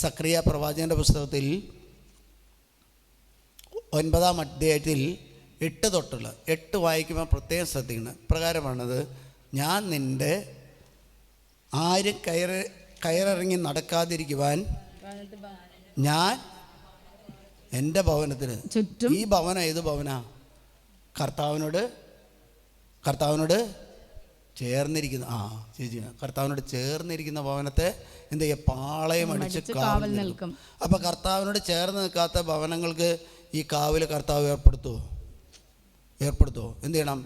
സക്രിയ പ്രവാചകൻ്റെ പുസ്തകത്തിൽ 9-ാം അധ്യായത്തിൽ 8 തൊട്ടുള്ള 8 വായിക്കുമ്പോൾ പ്രത്യേകം ശ്രദ്ധിക്കണം. പ്രകാരമാണത്: ഞാൻ നിൻ്റെ ആരും കയറിറങ്ങി നടക്കാതിരിക്കുവാൻ ഞാൻ എൻ്റെ ഭവനത്തിന് ചുറ്റും. ഈ ഭവനം ഏത് ഭവനാ? കർത്താവിനോട് ചേർന്നിരിക്കുന്ന കർത്താവിനോട് ചേർന്നിരിക്കുന്ന ഭവനത്തെ എന്ത് ചെയ്യുക? പാളയം അടിച്ച് കാവൽ നിൽക്കും. അപ്പം കർത്താവിനോട് ചേർന്ന് നിൽക്കാത്ത ഭവനങ്ങൾക്ക് ഈ കാവൽ കർത്താവ് ഏർപ്പെടുത്തുമോ? എന്ത് ചെയ്യണം?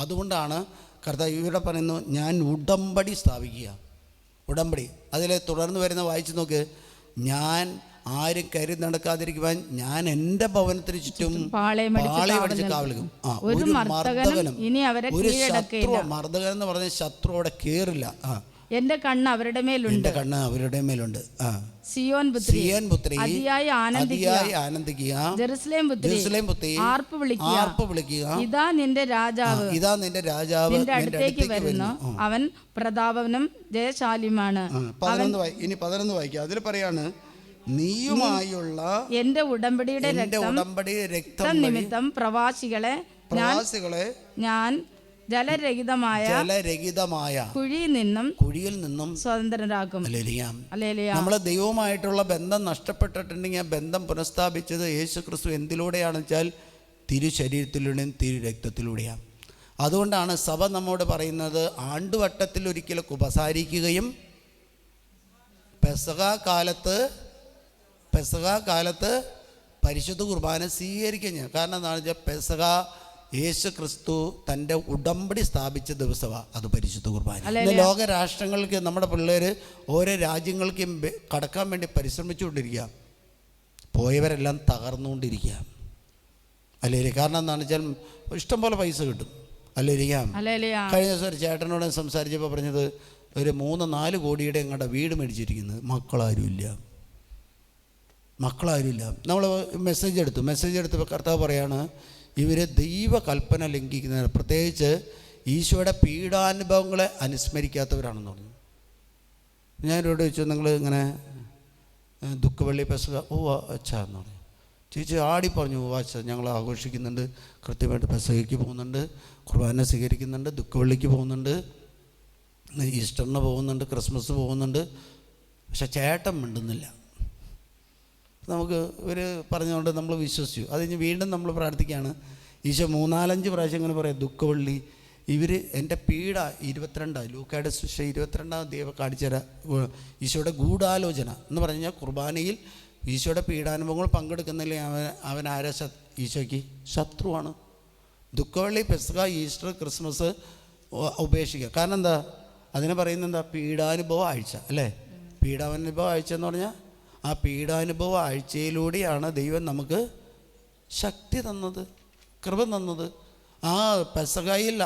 അതുകൊണ്ടാണ് കർത്താവ് ഇവിടെ പറയുന്നു, ഞാൻ ഉടമ്പടി സ്ഥാപിക്കുക. ഉടമ്പടി അതിൽ തുടർന്ന് വരുന്ന വായിച്ചു നോക്ക്: ഞാൻ ആരും കയറി നടക്കാതിരിക്കുവാൻ ഞാൻ എൻ്റെ ഭവനത്തിന് ചുറ്റും പാളയമടിച്ച് കാവലിക്കും. ഒരു മർദ്ദകനും മർദ്ദകൻ എന്ന് പറഞ്ഞ ശത്രു അവിടെ കേറില്ല. എന്റെ കണ്ണ് അവരുടെ മേലുണ്ട്. സിയോൻ പുത്രി അതിയായി ആനന്ദിക്കുക. ജെറുസലേം പുത്രി ആർപ്പ് വിളിക്കുക. ഇതാ നിന്റെ രാജാവ് നിന്റെ അടുത്തേക്ക് വരുന്നു. അവൻ പ്രതാപനും ജയശാലിയുമാണ്. ഇനി 11 വായിക്കുക. അതിൽ പറയാണ്: നീയുമായുള്ള എന്റെ ഉടമ്പടിയുടെ രക്തം നിമിത്തം പ്രവാസികളെ ഞാൻ ജലരഹിതമായ കുഴിയിൽ നിന്നും സ്വതന്ത്രരാക്കും. നമ്മൾ ദൈവവുമായിട്ടുള്ള ബന്ധം നഷ്ടപ്പെട്ടിട്ടുണ്ടെങ്കിൽ ആ ബന്ധം പുനഃസ്ഥാപിച്ചത് യേശുക്രിസ്തു എന്തിലൂടെയാണെന്ന് വെച്ചാൽ തിരുശരീരത്തിലൂടെയും തിരുരക്തത്തിലൂടെയാണ്. അതുകൊണ്ടാണ് സഭ നമ്മോട് പറയുന്നത് ആണ്ടുവട്ടത്തിൽ ഒരിക്കൽ കുമ്പസാരിക്കുകയും പെസഹ കാലത്ത് പരിശുദ്ധ കുർബാന സ്വീകരിക്കുകയും ചെയ്യും. കാരണം എന്താണെന്ന് വെച്ചാൽ പെസഹ യേശു ക്രിസ്തു തൻ്റെ ഉടമ്പടി സ്ഥാപിച്ച ദിവസമാണ് അത് പരിശുദ്ധ കുർബാന. ലോക രാഷ്ട്രങ്ങൾക്ക് നമ്മുടെ പിള്ളേർ ഓരോ രാജ്യങ്ങൾക്കും കടക്കാൻ വേണ്ടി പരിശ്രമിച്ചുകൊണ്ടിരിക്കുക. പോയവരെല്ലാം തകർന്നുകൊണ്ടിരിക്കുക. അല്ലേ? കാരണം എന്താണെന്ന് വെച്ചാൽ ഇഷ്ടംപോലെ പൈസ കിട്ടും. അല്ലേ? കഴിഞ്ഞ ദിവസം ഒരു ചേട്ടനോട് സംസാരിച്ചപ്പോൾ പറഞ്ഞത് ഒരു 3-4 കോടിയുടെ ഞങ്ങളുടെ വീട് മേടിച്ചിരിക്കുന്നത്. മക്കളാരുമില്ല. നമ്മൾ മെസ്സേജ് എടുത്തപ്പോൾ കർത്താവ് പറയാണ്, ഇവർ ദൈവകൽപ്പന ലംഘിക്കുന്നവർ, പ്രത്യേകിച്ച് ഈശോയുടെ പീഡാനുഭവങ്ങളെ അനുസ്മരിക്കാത്തവരാണെന്ന് പറഞ്ഞു. ഞാനിവിടെ ചോദിച്ചു, നിങ്ങൾ ഇങ്ങനെ ദുഃഖവെള്ളി പെസഹ അച്ഛാന്ന് പറഞ്ഞു. ചേച്ചി ആടി പറഞ്ഞു, അച്ഛാ ഞങ്ങൾ ആഘോഷിക്കുന്നുണ്ട്, കൃത്യമായിട്ട് പെസഹയ്ക്ക് പോകുന്നുണ്ട്, കുർബാന സ്വീകരിക്കുന്നുണ്ട്, ദുഃഖവെള്ളിക്ക് പോകുന്നുണ്ട്, ഈസ്റ്ററിന് പോകുന്നുണ്ട്, ക്രിസ്മസ് പോകുന്നുണ്ട്. പക്ഷെ ചേട്ടൻ മിണ്ടുന്നില്ല. നമുക്ക് ഇവർ പറഞ്ഞുകൊണ്ട് നമ്മൾ വിശ്വസിച്ചു. അത് കഴിഞ്ഞ് വീണ്ടും നമ്മൾ പ്രാർത്ഥിക്കുകയാണ്. ഈശോ 3-4 പ്രാവശ്യം ഇങ്ങനെ പറയാം, ദുഃഖവെള്ളി ഇവർ എൻ്റെ പീഡ 22 ലൂക്കായുടെ സുവിശേഷം 22-ാം അധ്യായം കാണിച്ചു തരാം. ഈശോയുടെ ഗൂഢാലോചന എന്ന് പറഞ്ഞാൽ കുർബാനയിൽ ഈശോയുടെ പീഡാനുഭവങ്ങൾ പങ്കെടുക്കുന്നില്ലേ അവൻ ആരാ? ഈശോയ്ക്ക് ശത്രുവാണ്. ദുഃഖവെള്ളി, പെസഹ, ഈസ്റ്റർ, ക്രിസ്മസ് ഉപേക്ഷിക്കുക. കാരണം എന്താ? അതിനെ പറയുന്നത് എന്താ? പീഡാനുഭവ ആഴ്ച അല്ലേ? പീഡാനുഭവ ആഴ്ച എന്ന് പറഞ്ഞാൽ ആ പീഡാനുഭവ ആഴ്ചയിലൂടെയാണ് ദൈവം നമുക്ക് ശക്തി തന്നത്, കൃപ തന്നത്. ആ പെസഹയിൽ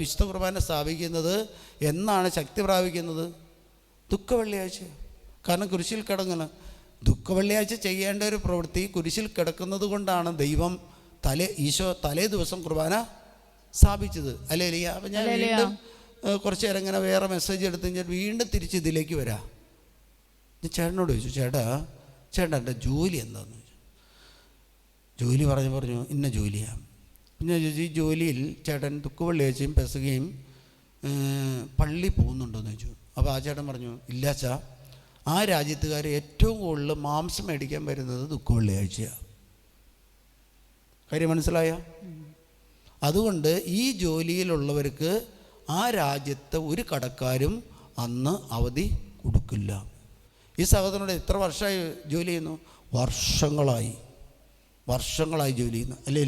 വിശുദ്ധ കുർബാന സ്ഥാപിക്കുന്നത് എന്നാണ് ശക്തി പ്രാപിക്കുന്നത്? ദുഃഖവെള്ളിയാഴ്ച. കാരണം കുരിശിൽ കിടങ്ങുന്ന ദുഃഖവെള്ളിയാഴ്ച ചെയ്യേണ്ട ഒരു പ്രവൃത്തി കുരിശിൽ കിടക്കുന്നത് കൊണ്ടാണ് ദൈവം ഈശോ തലേ ദിവസം കുർബാന സ്ഥാപിച്ചത്. അല്ലേ? അപ്പം ഞാൻ വീണ്ടും കുറച്ച് നേരം ഇങ്ങനെ വേറെ മെസ്സേജ് എടുത്ത് കഴിഞ്ഞാൽ വീണ്ടും തിരിച്ച് ഇതിലേക്ക് വരാം. ഞാൻ ചേട്ടനോട് ചോദിച്ചു, ചേട്ടാ എൻ്റെ ജോലി എന്താണെന്ന് ചോദിച്ചു. ജോലി പറഞ്ഞു ഇന്ന ജോലിയാണ്. പിന്നെ ചോദിച്ചു, ഈ ജോലിയിൽ ചേട്ടൻ ദുഃഖവെള്ളിയാഴ്ചയും പെസഹയും പള്ളി പോകുന്നുണ്ടോയെന്ന് ചോദിച്ചു. അപ്പോൾ ആ ചേട്ടൻ പറഞ്ഞു, ഇല്ലാച്ചാ, ആ രാജ്യത്തുകാർ ഏറ്റവും കൂടുതൽ മാംസം മേടിക്കാൻ വരുന്നത് ദുഃഖവെള്ളിയാഴ്ചയാണ്. കാര്യം മനസ്സിലായ? അതുകൊണ്ട് ഈ ജോലിയിലുള്ളവർക്ക് ആ രാജ്യത്തെ ഒരു കടക്കാരും അന്ന് അവധി കൊടുക്കില്ല. ഈ സഹോദരനോട് എത്ര വർഷമായി ജോലി ചെയ്യുന്നു? വർഷങ്ങളായി ജോലി ചെയ്യുന്നു. അല്ലേ?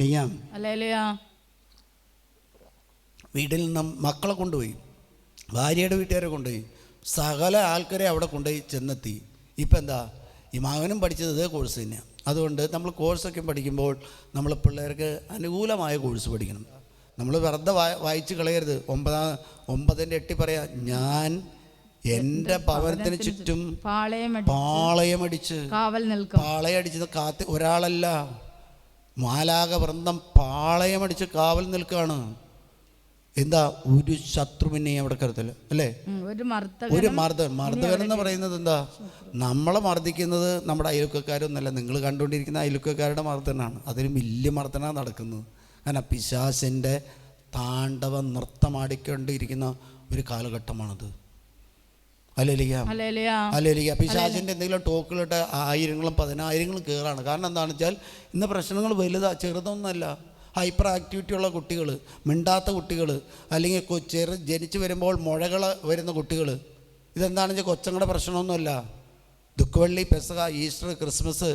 വീട്ടിൽ നിന്നും മക്കളെ കൊണ്ടുപോയി, ഭാര്യയുടെ വീട്ടുകാരെ കൊണ്ടുപോയി, സകല ആൾക്കാരെ അവിടെ കൊണ്ടുപോയി ചെന്നെത്തി. ഇപ്പം എന്താ? ഈ മകനും പഠിച്ചത് ഇതേ കോഴ്സ് തന്നെയാണ്. അതുകൊണ്ട് നമ്മൾ കോഴ്സൊക്കെ പഠിക്കുമ്പോൾ നമ്മൾ പിള്ളേർക്ക് അനുകൂലമായ കോഴ്സ് പഠിക്കണം. നമ്മൾ വെറുതെ വായിച്ച് കളയരുത്. 9:8 പറയാം, ഞാൻ എൻ്റെ ഭവനത്തിന് ചുറ്റും പാളയമടിച്ച് കാത്ത് ഒരാളല്ല, മാലാക വൃന്ദം പാളയമടിച്ച് കാവൽ നിൽക്കുകയാണ്. എന്താ, ഒരു ശത്രുവിനെയും അവിടെ കരുതല്, അല്ലേ? ഒരു മർദ്ദകൻ എന്ന് പറയുന്നത് എന്താ? നമ്മളെ മർദ്ദിക്കുന്നത് നമ്മുടെ അയൽവക്കക്കാരൊന്നല്ല, നിങ്ങൾ കണ്ടുകൊണ്ടിരിക്കുന്ന അയൽവക്കക്കാരുടെ മർദ്ദനാണ്. അതിലും വലിയ മർദ്ദനാണ് നടക്കുന്നത്. കാരണം പിശാചിൻ്റെ താണ്ഡവ നൃത്തമാടിക്കൊണ്ടിരിക്കുന്ന ഒരു കാലഘട്ടമാണത്. ഹല്ലേലൂയ. പിശാചിൻ്റെ എന്തെങ്കിലും ടോക്കുകളിട്ട് ആയിരങ്ങളും പതിനായിരങ്ങളും കയറാണ്. കാരണം എന്താണെന്ന് വെച്ചാൽ ഇന്ന് പ്രശ്നങ്ങൾ വലുതാ, ചെറുതൊന്നുമല്ല. ഹൈപ്പർ ആക്ടിവിറ്റി ഉള്ള കുട്ടികൾ, മിണ്ടാത്ത കുട്ടികൾ, അല്ലെങ്കിൽ ജനിച്ചു വരുമ്പോൾ മുഴകൾ വരുന്ന കുട്ടികൾ, ഇതെന്താണെന്ന് വെച്ചാൽ കൊച്ചങ്ങളുടെ പ്രശ്നമൊന്നുമല്ല. ദുഃഖവെള്ളി, പെസഹ, ഈസ്റ്റർ, ക്രിസ്മസ്,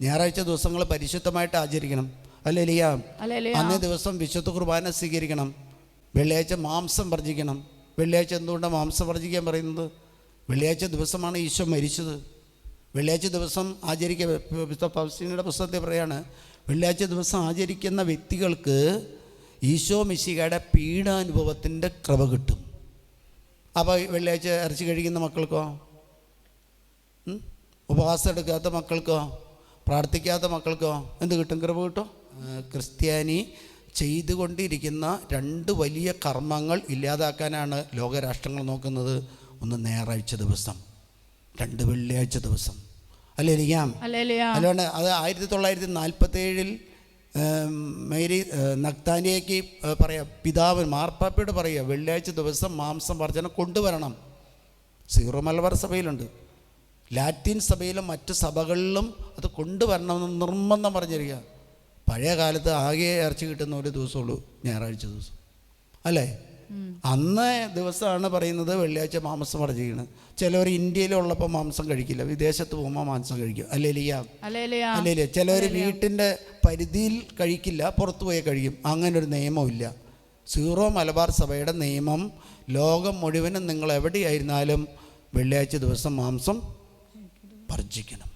ഞായറാഴ്ച ദിവസങ്ങൾ പരിശുദ്ധമായിട്ട് ആചരിക്കണം. ഹല്ലേലൂയ. അന്നേ ദിവസം വിശുദ്ധ കുർബാന സ്വീകരിക്കണം. വെള്ളിയാഴ്ച മാംസം വർജിക്കണം. വെള്ളിയാഴ്ച എന്തുകൊണ്ടാണ് മാംസം വർജിക്കാൻ പറയുന്നത്? വെള്ളിയാഴ്ച ദിവസമാണ് ഈശോ മരിച്ചത്. വെള്ളിയാഴ്ച ദിവസം ആചരിക്കുക. പൗലോസിന്റെ പുസ്തകത്തിൽ പറയാണ്, വെള്ളിയാഴ്ച ദിവസം ആചരിക്കുന്ന വ്യക്തികൾക്ക് ഈശോ മിശിഹായുടെ പീഡാനുഭവത്തിൻ്റെ കൃപ കിട്ടും. അപ്പോൾ വെള്ളിയാഴ്ച ഇറച്ചി കഴിക്കുന്ന മക്കൾക്കോ, ഉപവാസം എടുക്കാത്ത മക്കൾക്കോ, പ്രാർത്ഥിക്കാത്ത മക്കൾക്കോ എന്ത് കിട്ടും? കൃപ കിട്ടും. ക്രിസ്ത്യാനി ചെയ്തുകൊണ്ടിരിക്കുന്ന രണ്ട് വലിയ കർമ്മങ്ങൾ ഇല്ലാതാക്കാനാണ് ലോകരാഷ്ട്രങ്ങൾ നോക്കുന്നത്. ഒന്ന് ഞായറാഴ്ച ദിവസം, രണ്ട് വെള്ളിയാഴ്ച ദിവസം. അല്ലാണ്ട് അത് 1947 മേരി നക്താനിയയ്ക്ക് പറയാം, പിതാവ് മാർപ്പാപ്പയോട് പറയുക, വെള്ളിയാഴ്ച ദിവസം മാംസം വർജനം കൊണ്ടുവരണം. സീറോ മലബാർ സഭയിലുണ്ട്, ലാറ്റിൻ സഭയിലും മറ്റ് സഭകളിലും അത് കൊണ്ടുവരണമെന്ന് നിർബന്ധം പറഞ്ഞിരിക്കുക. പഴയ കാലത്ത് ആകെ ഇറച്ചി കിട്ടുന്ന ഒരു ദിവസമുള്ളൂ, ഞായറാഴ്ച ദിവസം, അല്ലേ? അന്ന് ദിവസമാണ് പറയുന്നത് വെള്ളിയാഴ്ച മാംസം വർജിക്കുന്നത്. ചിലവർ ഇന്ത്യയിലുള്ളപ്പോൾ മാംസം കഴിക്കില്ല, വിദേശത്ത് പോകുമ്പോൾ മാംസം കഴിക്കും. അല്ലേ? ചിലവർ വീട്ടിൻ്റെ പരിധിയിൽ കഴിക്കില്ല, പുറത്തു പോയി കഴിക്കും. അങ്ങനൊരു നിയമമില്ല. സീറോ മലബാർ സഭയുടെ നിയമം, ലോകം മുഴുവനും നിങ്ങൾ എവിടെയായിരുന്നാലും വെള്ളിയാഴ്ച ദിവസം മാംസം വർജിക്കണം.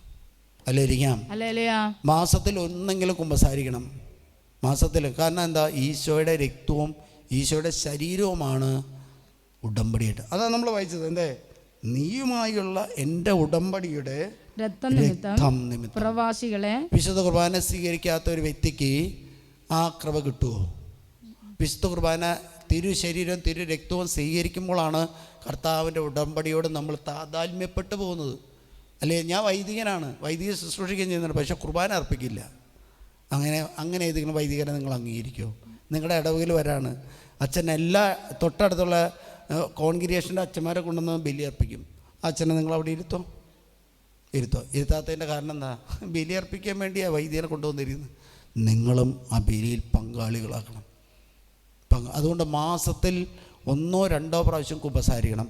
മാസത്തിൽ ഒന്നെങ്കിലും കുമ്പസാരിക്കണം. മാസത്തിൽ. കാരണം എന്താ? ഈശോയുടെ രക്തവും ഈശോയുടെ ശരീരവുമാണ് ഉടമ്പടിയായിട്ട്. അതാണ് നമ്മൾ വായിച്ചത്. എന്തേ? നീയുമായുള്ള എൻ്റെ ഉടമ്പടിയുടെ രക്തം നിമിത്തം പ്രവാസികളെ. വിശുദ്ധ കുർബാന സ്വീകരിക്കാത്ത ഒരു വ്യക്തിക്ക് ആ കൃപ കിട്ടുമോ? വിശുദ്ധ കുർബാന തിരു ശരീരം തിരു രക്തവും സ്വീകരിക്കുമ്പോഴാണ് കർത്താവിൻ്റെ ഉടമ്പടിയോട് നമ്മൾ താതാത്മ്യപ്പെട്ടു പോകുന്നത്. അല്ലേ? ഞാൻ വൈദികനാണ്, വൈദിക ശുശ്രൂഷിക്കുകയും ചെയ്യുന്നുണ്ട്, പക്ഷേ കുർബാന അർപ്പിക്കില്ല. അങ്ങനെ ഏതെങ്കിലും വൈദികനെ നിങ്ങൾ അംഗീകരിക്കുമോ? നിങ്ങളുടെ ഇടവകയിൽ വരാണ് അച്ഛൻ, എല്ലാ തൊട്ടടുത്തുള്ള കോൺഗ്രിഗേഷൻ്റെ അച്ഛന്മാരെ കൊണ്ടുവന്ന് ബലി അർപ്പിക്കും. അച്ഛനെ നിങ്ങൾ അവിടെ ഇരുത്തോ? ഇരുത്താത്തതിൻ്റെ കാരണം എന്താ? ബലി അർപ്പിക്കാൻ വേണ്ടിയാണ് വൈദികനെ കൊണ്ടുവന്നിരിക്കുന്നത്. നിങ്ങളും ആ ബലിയിൽ പങ്കാളികളാക്കണം. അതുകൊണ്ട് മാസത്തിൽ 1 or 2 പ്രാവശ്യം കുമ്പസാരിക്കണം.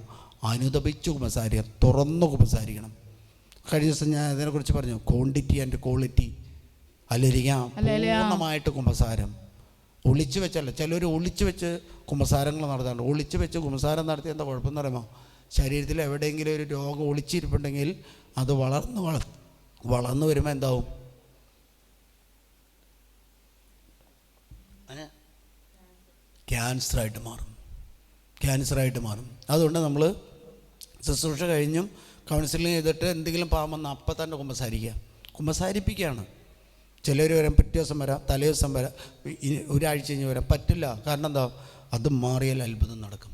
അനുദപിച്ച് കുമ്പസാരിക്കണം, തുറന്നു കുമ്പസാരിക്കണം. കഴിഞ്ഞ ദിവസം ഞാൻ അതിനെക്കുറിച്ച് പറഞ്ഞു, ക്വാണ്ടിറ്റി ആൻഡ് ക്വാളിറ്റി. പൂർണ്ണമായിട്ട് കുമ്പസാരം. ഒളിച്ചു വെച്ചല്ല, ചിലർ ഒളിച്ചു വെച്ച് കുമ്പസാരങ്ങൾ നടത്താറുണ്ട്. ഒളിച്ചു വെച്ച് കുമ്പസാരം നടത്തി എന്താ കുഴപ്പമെന്ന് പറയുമ്പോൾ, ശരീരത്തിൽ എവിടെയെങ്കിലും ഒരു രോഗം ഒളിച്ചിരിപ്പുണ്ടെങ്കിൽ അത് വളർന്നു വരുമ്പോൾ എന്താവും? ക്യാൻസറായിട്ട് മാറും. അതുകൊണ്ട് നമ്മൾ ശുശ്രൂഷ കഴിഞ്ഞും കൗൺസിലിംഗ് ചെയ്തിട്ട് എന്തെങ്കിലും പാവം വന്നാൽ അപ്പം തന്നെ കുമ്പസാരിപ്പിക്കുകയാണ്. ചിലർ വരാം, പിറ്റേ ദിവസം വരാം, തലേ ദിവസം വരാം, ഒരാഴ്ച കഴിഞ്ഞ് വരാം. പറ്റില്ല. കാരണം എന്താ? അത് മാറിയാൽ അത്ഭുതം നടക്കും.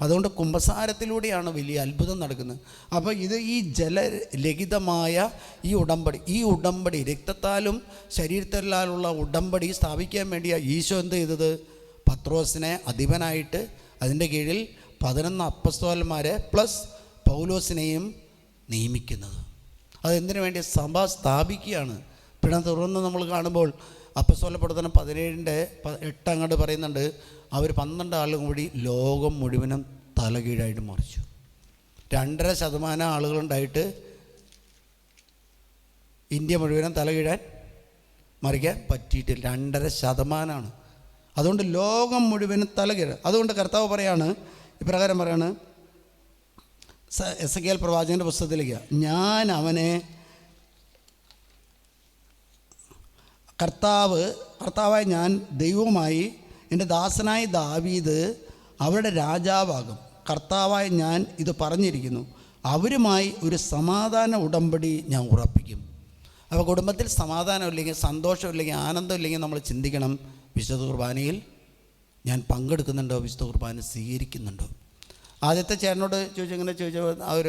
അതുകൊണ്ട് കുമ്പസാരത്തിലൂടെയാണ് വലിയ അത്ഭുതം നടക്കുന്നത്. അപ്പോൾ ഈ ജലരഹിതമായ ഈ ഉടമ്പടി രക്തത്താലും ശരീരത്താലുള്ള ഉടമ്പടി സ്ഥാപിക്കാൻ വേണ്ടിയാണ് ഈശോ എന്ത് ചെയ്തത്? പത്രോസിനെ അധിപനായിട്ട് അതിൻ്റെ കീഴിൽ 11 അപ്പസ്തോലന്മാരെ പ്ലസ് പൗലോസിനെയും നിയമിക്കുന്നത്. അതെന്തിനു വേണ്ടി? സഭ സ്ഥാപിക്കുകയാണ്. പിന്നെ തുടർന്ന് നമ്മൾ കാണുമ്പോൾ അപ്പസ്തോല പ്രവർത്തനം 17:8 അങ്ങോട്ട് പറയുന്നുണ്ട്, അവർ 12 ആളും കൂടി ലോകം മുഴുവനും തലകീഴായിട്ട് മറിച്ചു. 2.5% ആളുകളുണ്ടായിട്ട് ഇന്ത്യ മുഴുവനും തലകീഴാൻ മറിക്കാൻ പറ്റിയിട്ടില്ല. 2.5%. അതുകൊണ്ട് ലോകം മുഴുവനും തലകീഴ. അതുകൊണ്ട് കർത്താവ് പറയാണ്, ഇപ്രകാരം പറയാണ്, എസെക്കിയേൽ പ്രവാചകൻ്റെ പുസ്തകത്തിലേക്ക്, ഞാൻ അവനെ കർത്താവായ ഞാൻ ദൈവവുമായി എൻ്റെ ദാസനായ ദാവീദ് അവരുടെ രാജാവാകും. കർത്താവായ ഞാൻ ഇത് പറഞ്ഞിരിക്കുന്നു, അവരുമായി ഒരു സമാധാന ഉടമ്പടി ഞാൻ ഉറപ്പിക്കും. അപ്പോൾ കുടുംബത്തിൽ സമാധാനമില്ലെങ്കിൽ, സന്തോഷമില്ലെങ്കിൽ, ആനന്ദമില്ലെങ്കിൽ നമ്മൾ ചിന്തിക്കണം, വിശുദ്ധ കുർബാനയിൽ ഞാൻ പങ്കെടുക്കുന്നുണ്ടോ, വിശുദ്ധ കുർബാന സ്വീകരിക്കുന്നുണ്ടോ? ആദ്യത്തെ ചേട്ടനോട് ചോദിച്ചു, ഇങ്ങനെ ചോദിച്ചാൽ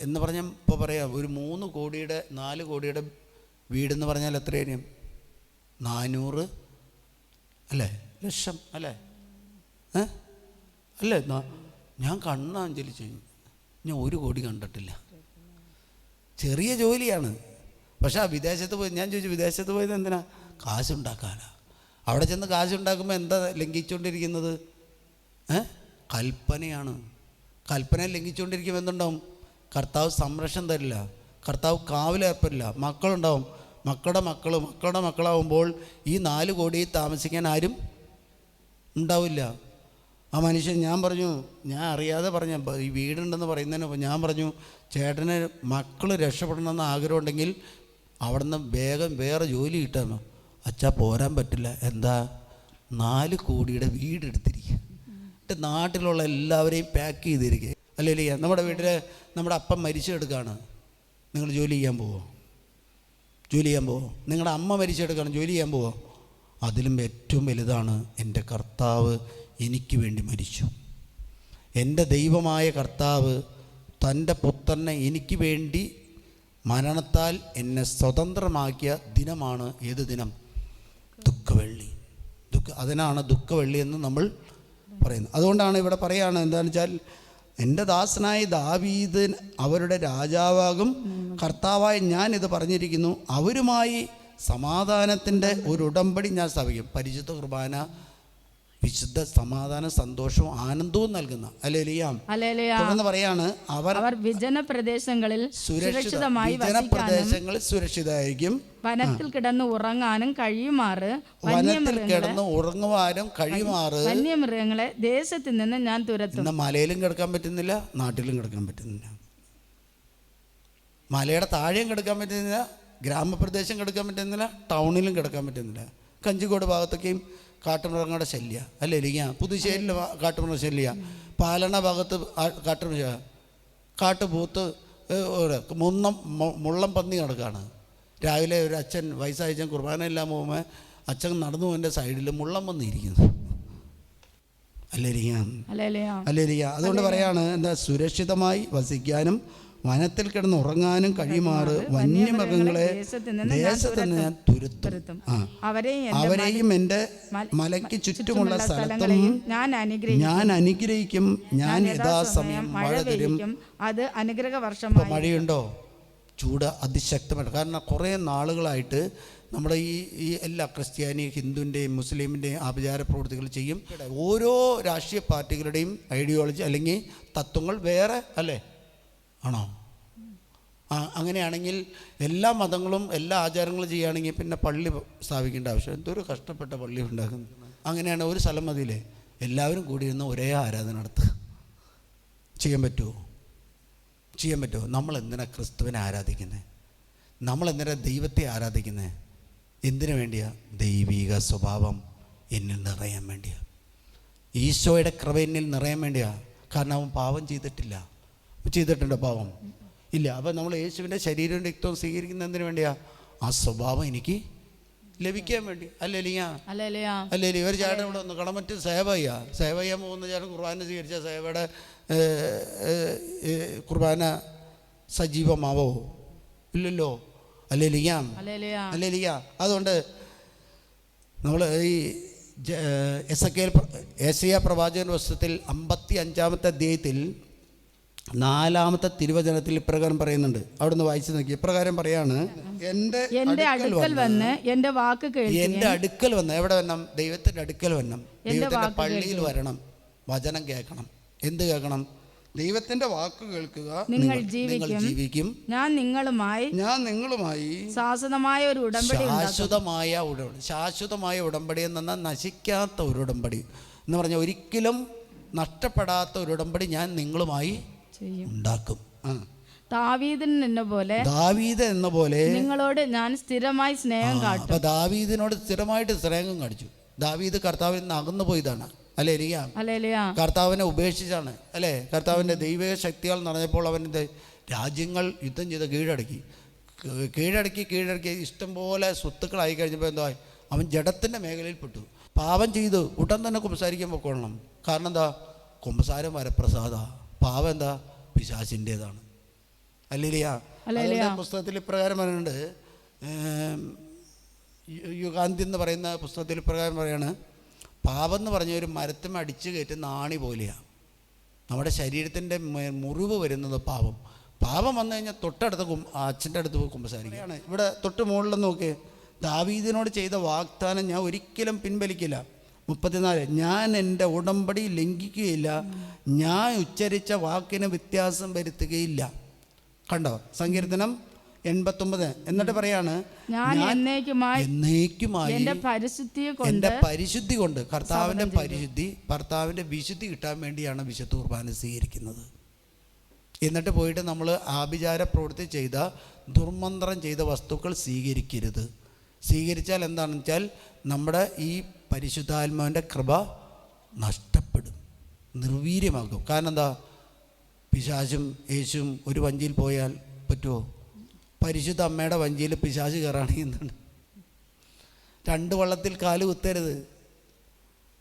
എന്ന് പറഞ്ഞാൽ ഇപ്പോൾ പറയാം, ഒരു 3 കോടിയുടെ 4 കോടിയുടെ വീടെന്ന് പറഞ്ഞാൽ എത്രയും 400 അല്ലേ ലക്ഷം അല്ലേ അല്ലേ? ഞാൻ കണ്ണാഞ്ചലിച്ചു, ഞാൻ 1 കോടി കണ്ടിട്ടില്ല. ചെറിയ ജോലിയാണ്. പക്ഷേ ആ വിദേശത്ത് പോയി, ഞാൻ ചോദിച്ചു വിദേശത്ത് പോയത് എന്തിനാ? കാശുണ്ടാക്കാനാണ്. അവിടെ ചെന്ന് കാശുണ്ടാക്കുമ്പോൾ എന്താ ലംഘിച്ചുകൊണ്ടിരിക്കുന്നത്? കൽപ്പനയാണ്. കൽപ്പന ലംഘിച്ചുകൊണ്ടിരിക്കുമ്പോൾ എന്തുണ്ടാവും? കർത്താവ് സംരക്ഷണം തരില്ല, കർത്താവ് കാവലേർപ്പെടില്ല. മക്കളുണ്ടാവും, മക്കളുടെ മക്കളാവുമ്പോൾ ഈ 4 കോടി താമസിക്കാൻ ആരും ഉണ്ടാവില്ല. ആ മനുഷ്യൻ, ഞാൻ പറഞ്ഞു, ഞാൻ അറിയാതെ പറഞ്ഞ ഈ വീടുണ്ടെന്ന് പറയുന്നതിന് ഞാൻ പറഞ്ഞു, ചേട്ടന് മക്കൾ രക്ഷപ്പെടണമെന്ന് ആഗ്രഹമുണ്ടെങ്കിൽ അവിടുന്ന് വേഗം വേറെ ജോലി കിട്ടാമോ? അച്ഛാ പോരാൻ പറ്റില്ല. എന്താ? 4 കോടിയുടെ വീടെടുത്തിരിക്കുക, എന്നിട്ട് നാട്ടിലുള്ള എല്ലാവരെയും പാക്ക് ചെയ്തിരിക്കുക. അല്ലേ? നമ്മുടെ വീട്ടിൽ നമ്മുടെ അപ്പം മരിച്ചെടുക്കുകയാണ്, നിങ്ങൾ ജോലി ചെയ്യാൻ പോവോ? നിങ്ങളുടെ അമ്മ മരിച്ചെടുക്കുകയാണ്, ജോലി ചെയ്യാൻ പോവോ? അതിലും ഏറ്റവും വലുതാണ്, എൻ്റെ കർത്താവ് എനിക്ക് വേണ്ടി മരിച്ചു. എൻ്റെ ദൈവമായ കർത്താവ് തൻ്റെ പുത്രനെ എനിക്ക് വേണ്ടി മരണത്താൽ എന്നെ സ്വതന്ത്രമാക്കിയ ദിനമാണ്. ഏത് ദിനം? ദുഃഖവെള്ളി. അതിനാണ് ദുഃഖവെള്ളി എന്ന് നമ്മൾ പറയുന്നത്. അതുകൊണ്ടാണ് ഇവിടെ പറയുകയാണ്, എന്താണെന്ന് വെച്ചാൽ, എൻ്റെ ദാസനായ ദാവീദ് അവരുടെ രാജാവാകും, കർത്താവായ ഞാൻ ഇത് പറഞ്ഞിരിക്കുന്നു, അവരുമായി സമാധാനത്തിൻ്റെ ഒരു ഉടമ്പടി ഞാൻ സ്ഥാപിക്കും. പരിശുദ്ധ കുർബാന വിശുദ്ധ സമാധാനം, സന്തോഷവും ആനന്ദവും നൽകുന്ന. തുടർന്ന് പറയാണ്, അവർ വിജനപ്രദേശങ്ങളിൽ സുരക്ഷിതമായിരിക്കും, വനത്തിൽ കിടന്ന് ഉറങ്ങാനും കഴിയുമാറ് വന്യമൃഗങ്ങളെ ദേശത്ത് നിന്ന് ഞാൻ തുരത്തും. മലയിലും കിടക്കാൻ പറ്റുന്നില്ല, നാട്ടിലും കിടക്കാൻ പറ്റുന്നില്ല, മലയുടെ താഴെയും കിടക്കാൻ പറ്റുന്നില്ല, ഗ്രാമപ്രദേശം കിടക്കാൻ പറ്റുന്നില്ല, ടൗണിലും കിടക്കാൻ പറ്റുന്നില്ല. കഞ്ചിക്കോട് ഭാഗത്തൊക്കെയും കാട്ടുമൃഗങ്ങളുടെ ശല്യ അല്ലേ? പുതുശ്ശേരിയിൽ കാട്ടുമൃഗ ശല്യ, പാലണ ഭാഗത്ത് കാട്ടുമൃഗ, കാട്ടുപൂത്ത് മുള്ളം പന്നി കിടക്കുകയാണ്. രാവിലെ ഒരു അച്ഛൻ, വയസ്സായ അച്ഛൻ കുർബാന എല്ലാം പോകുമ്പോൾ അച്ഛൻ നടന്നു പോകുന്നതിൻ്റെ സൈഡിൽ മുള്ളം വന്നിരിക്കുന്നു. അല്ലേ? അതുകൊണ്ട് പറയാണ്, എന്താ? സുരക്ഷിതമായി വസിക്കാനും വനത്തിൽ കിടന്ന് ഉറങ്ങാനും കഴിയുമാറ് വന്യമൃഗങ്ങളെ ദേശത്ത് നിന്ന് ഞാൻ തുരത്തും. അവരെയും എൻ്റെ മലയ്ക്ക് ചുറ്റുമുള്ള സ്ഥലത്തും ഞാൻ അനുഗ്രഹിക്കും. ഞാൻ യഥാസമയം മഴ തരും. അത് അനുഗ്രഹ വർഷം. മഴയുണ്ടോ? ചൂട് അതിശക്തമാണ്. കാരണം കുറേ നാളുകളായിട്ട് നമ്മുടെ ഈ എല്ലാ ക്രിസ്ത്യാനി, ഹിന്ദുവിൻ്റെയും മുസ്ലിമിൻ്റെയും ആഭിചാര പ്രവൃത്തികൾ ചെയ്യും. ഓരോ രാഷ്ട്രീയ പാർട്ടികളുടെയും ഐഡിയോളജി അല്ലെങ്കിൽ തത്വങ്ങൾ വേറെ അല്ലേ? ആണോ? അങ്ങനെയാണെങ്കിൽ എല്ലാ മതങ്ങളും എല്ലാ ആചാരങ്ങളും ചെയ്യുകയാണെങ്കിൽ പിന്നെ പള്ളി സ്ഥാപിക്കേണ്ട ആവശ്യം. എന്തൊരു കഷ്ടപ്പെട്ട പള്ളി ഉണ്ടാക്കുന്നത്. അങ്ങനെയാണ് ഒരു സ്ഥലം മതിയില്ലേ, എല്ലാവരും കൂടിയിരുന്ന് ഒരേ ആരാധന നടത്തുക. ചെയ്യാൻ പറ്റുമോ? നമ്മൾ എന്തിനാ ക്രിസ്തുവിനെ ആരാധിക്കുന്നത്? നമ്മൾ എന്തിനാ ദൈവത്തെ ആരാധിക്കുന്നത്? എന്തിനു വേണ്ടിയാ? ദൈവിക സ്വഭാവം എന്നിൽ നിറയാൻ വേണ്ടിയാ, ഈശോയുടെ കൃപ എന്നിൽ നിറയാൻ വേണ്ടിയാ. കാരണം അവൻ പാപം ചെയ്തിട്ടുണ്ടോ? പാപം ഇല്ല. അപ്പം നമ്മൾ യേശുവിൻ്റെ ശരീരവും രക്തവും സ്വീകരിക്കുന്നതിന് വേണ്ടിയാ, ആ സ്വഭാവം എനിക്ക് ലഭിക്കാൻ വേണ്ടി. അല്ലേ? ഒരു ചേട്ടൻ ഇവിടെ വന്നു, കടമറ്റ് സേവ ചെയ്യാൻ പോകുന്ന ചേട്ടൻ കുർബാന സ്വീകരിച്ച സേവയുടെ കുർബാന സജീവമാവോ? ഇല്ലല്ലോ. അല്ലേ? അതുകൊണ്ട് നമ്മൾ ഈ യെശയ്യാ പ്രവാചകൻ പുസ്തകത്തിൽ 55-ാമത്തെ അധ്യായത്തിൽ 4-ാമത്തെ തിരുവചനത്തിൽ ഇപ്രകാരം പറയുന്നുണ്ട്. അവിടുന്ന് വായിച്ചു നോക്കി. ഇപ്രകാരം പറയാണ്, എൻ്റെ അടുക്കൽ വന്ന് എൻ്റെ വാക്ക് കേൾക്കുക. എൻ്റെ അടുക്കൽ വന്ന്, എവിടെ വരണം? ദൈവത്തിൻ്റെ അടുക്കൽ വരണം. ദൈവത്തിൻ്റെ പള്ളിയിൽ വരണം, വചനം കേൾക്കണം. എന്ത് കേൾക്കണം? ദൈവത്തിന്റെ വാക്ക് കേൾക്കുക, നിങ്ങൾ ജീവിക്കും. ഞാൻ നിങ്ങളുമായി ശാശ്വതമായ ഒരു ഉടമ്പടി. ശാശ്വതമായ ഉടമ്പടി എന്ന നശിക്കാത്ത ഒരു ഉടമ്പടി എന്ന് പറഞ്ഞാൽ ഒരിക്കലും നഷ്ടപ്പെടാത്ത ഒരു ഉടമ്പടി ഞാൻ നിങ്ങളുമായി ഉണ്ടാക്കും. ദാവീദ് എന്ന പോലെ നിങ്ങളോട് ഞാൻ സ്ഥിരമായി സ്നേഹം കാട്ടും. അപ്പൊ ദാവീദിനോട് സ്ഥിരമായിട്ട് സ്നേഹം കാണിച്ചു. ദാവീദ് കർത്താവിൽ നിന്ന് അകന്നു പോയതാണ്. അല്ലേ? കർത്താവിനെ ഉപേക്ഷിച്ചാണ്. അല്ലേ? കർത്താവിൻ്റെ ദൈവിക ശക്തികൾ നിറഞ്ഞപ്പോൾ അവൻ്റെ രാജ്യങ്ങൾ യുദ്ധം ചെയ്ത് കീഴടക്കി ഇഷ്ടംപോലെ സ്വത്തുക്കളായി കഴിഞ്ഞപ്പോൾ എന്താ? അവൻ ജഡത്തിൻ്റെ മേഖലയിൽ പെട്ടു. പാപം ചെയ്തു ഉടൻ തന്നെ കുമ്പസാരിക്കാൻ പൊക്കോളണം. കാരണം എന്താ? കുമ്പസാരം വരപ്രസാദ, പാപം എന്താ? പിശാചിൻ്റേതാണ്. അല്ലേലിയാ. പുസ്തകത്തിൽ ഇപ്രകാരം പറയുന്നുണ്ട്, യുഗാന്തി എന്ന് പറയുന്ന പുസ്തകത്തിൽ ഇപ്രകാരം പറയാണ്, പാപം എന്ന് പറഞ്ഞ ഒരു മരത്തും അടിച്ചു കയറ്റുന്ന ആണി പോലെയാണ്. നമ്മുടെ ശരീരത്തിൻ്റെ മുറിവ് വരുന്നത് പാപം. പാപം വന്നു കഴിഞ്ഞാൽ തൊട്ടടുത്ത് അച്ഛൻ്റെ അടുത്ത് പോയി കുമ്പസാരിക്കുകയാണ്. ഇവിടെ തൊട്ട് മുകളിൽ നോക്കി, ദാവീദിനോട് ചെയ്ത വാഗ്ദാനം ഞാൻ ഒരിക്കലും പിൻവലിക്കില്ല. 34, ഞാൻ എൻ്റെ ഉടമ്പടി ലംഘിക്കുകയില്ല, ഞാൻ ഉച്ചരിച്ച വാക്കിന് വ്യത്യാസം വരുത്തുകയില്ല. കണ്ടോ? സങ്കീർത്തനം 89. എന്നിട്ട് പറയാണ്, ഞാൻ എന്നേക്കുമായി എൻ്റെ പരിശുദ്ധി കൊണ്ട്, ഭർത്താവിൻ്റെ വിശുദ്ധി കിട്ടാൻ വേണ്ടിയാണ് വിശുദ്ധ കുർബാന സ്വീകരിക്കുന്നത്. എന്നിട്ട് പോയിട്ട് നമ്മൾ ആഭിചാര പ്രവൃത്തി ചെയ്ത, ദുർമന്ത്രം ചെയ്ത വസ്തുക്കൾ സ്വീകരിക്കരുത്. സ്വീകരിച്ചാൽ എന്താണെന്ന് വെച്ചാൽ നമ്മുടെ ഈ പരിശുദ്ധാത്മാവിൻ്റെ കൃപ നഷ്ടപ്പെടും, നിർവീര്യമാകും. കാരണം എന്താ? പിശാചും യേശുവും ഒരു വഞ്ചിയിൽ പോയാൽ പറ്റുമോ? പരിശുദ്ധ അമ്മയുടെ വഞ്ചിയിൽ പിശാച് കയറാണെങ്കിൽ എന്താണ്? 2 വള്ളത്തിൽ കാല് കുത്തരുത്.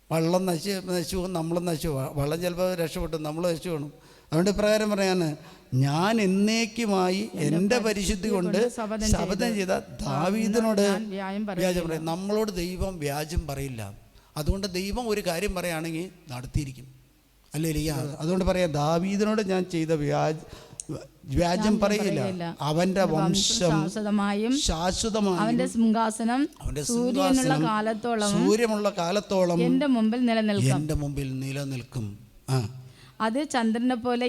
വള്ളം നശിച്ചു പോകും, നമ്മളും നശിച്ചു പോകും. വള്ളം ചിലപ്പോൾ രക്ഷപ്പെട്ടു, നമ്മൾ നശിച്ചു പോകണം. അതുകൊണ്ട് ഇപ്രകാരം പറയാണ്, ഞാൻ എന്നേക്കുമായി എൻ്റെ പരിശുദ്ധി കൊണ്ട് ശപഥം ചെയ്ത ദാവീദിനോട് വ്യാജം പറയും. നമ്മളോട് ദൈവം വ്യാജം പറയില്ല. അതുകൊണ്ട് ദൈവം ഒരു കാര്യം പറയുകയാണെങ്കിൽ നടത്തിയിരിക്കും. അല്ലേ? അതുകൊണ്ട് പറയാം, ദാവീദിനോട് ഞാൻ ചെയ്ത വ്യാജം പറയില്ല. അവന്റെ വംശം ശാശ്വതമായും അവന്റെ സിംഹാസനം സൂര്യമുള്ള കാലത്തോളം എൻ്റെ മുമ്പിൽ നിലനിൽക്കും. അത് ചന്ദ്രനെ പോലെ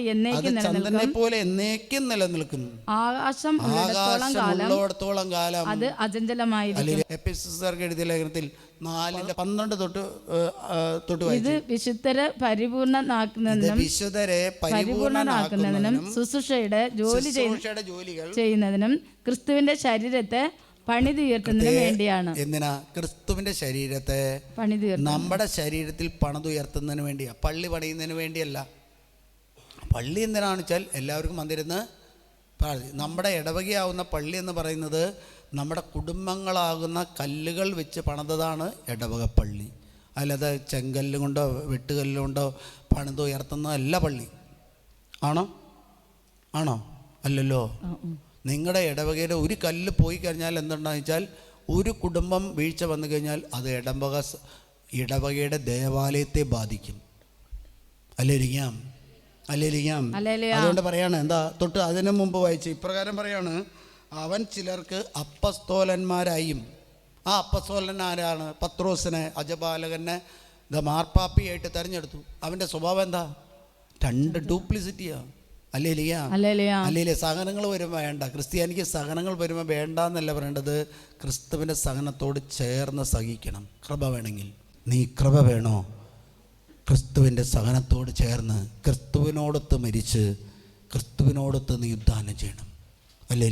എന്നേക്കും നിലനിൽക്കും. ആകാശം ഉള്ളിടത്തോളം കാലം അത് അചഞ്ചലമായിരിക്കും. എഫെസ്യർക്ക് എഴുതിയ ലേഖനത്തിൽ 4:12 തൊട്ട് ഇത് വിശുദ്ധരെ പരിപൂർണനാക്കുന്നതിനും ശുശ്രൂഷയുടെ ജോലികൾ ചെയ്യുന്നതിനും ക്രിസ്തുവിന്റെ ശരീരത്തെ പണിതുയർത്തുന്നതിനും വേണ്ടിയാണ്. എന്തിനാ? ക്രിസ്തുവിന്റെ ശരീരത്തെ നമ്മുടെ ശരീരത്തിൽ പണിതുയർത്തുന്നതിന് വേണ്ടിയാ. പള്ളി പണിയുന്നതിന് വേണ്ടിയല്ല. പള്ളി എന്തിനാണെന്ന് വെച്ചാൽ എല്ലാവർക്കും വന്നിരുന്ന് നമ്മുടെ ഇടവകയാവുന്ന പള്ളി എന്ന് പറയുന്നത് നമ്മുടെ കുടുംബങ്ങളാകുന്ന കല്ലുകൾ വെച്ച് പണിതതാണ് ഇടവക പള്ളി. അല്ലാതെ ചെങ്കല്ല് കൊണ്ടോ വെട്ടുകല്ല് കൊണ്ടോ പണിതുയർത്തുന്നതല്ല പള്ളി. ആണോ? അല്ലല്ലോ. നിങ്ങളുടെ ഇടവകയുടെ ഒരു കല്ല് പോയി കഴിഞ്ഞാൽ എന്തുണ്ടാണെന്ന് വെച്ചാൽ, ഒരു കുടുംബം വീഴ്ച വന്നു കഴിഞ്ഞാൽ അത് ഇടവകയുടെ ദേവാലയത്തെ ബാധിക്കും. അല്ലേരിക്കാം. അതുകൊണ്ട് പറയാണ്, എന്താ? തൊട്ട് അതിനു മുമ്പ് വായിച്ച് ഇപ്രകാരം പറയാണ്, അവൻ ചിലർക്ക് അപ്പസ്തോലന്മാരായും. ആ അപ്പസ്തോലൻ ആരാണ്? പത്രോസിനെ, അജപാലകനെ മാർപ്പാപ്പിയായിട്ട് തിരഞ്ഞെടുത്തു. അവൻ്റെ സ്വഭാവം എന്താ? 2 ഡ്യൂപ്ലിസിറ്റിയാണ്. അല്ലേ? സഹനങ്ങൾ വരുമ്പോൾ വേണ്ട. ക്രിസ്ത്യാനിക്ക് സഹനങ്ങൾ വരുമ്പോൾ വേണ്ട എന്നല്ല പറയേണ്ടത്, ക്രിസ്തുവിൻ്റെ സഹനത്തോട് ചേർന്ന് സഹിക്കണം. കൃപ വേണമെങ്കിൽ നീ കൃപ വേണോ? ക്രിസ്തുവിൻ്റെ സഹനത്തോട് ചേർന്ന് ക്രിസ്തുവിനോടൊത്ത് മരിച്ച് ക്രിസ്തുവിനോടൊത്ത് നീ ഉദ്ധാനം ചെയ്യണം. അല്ലേ?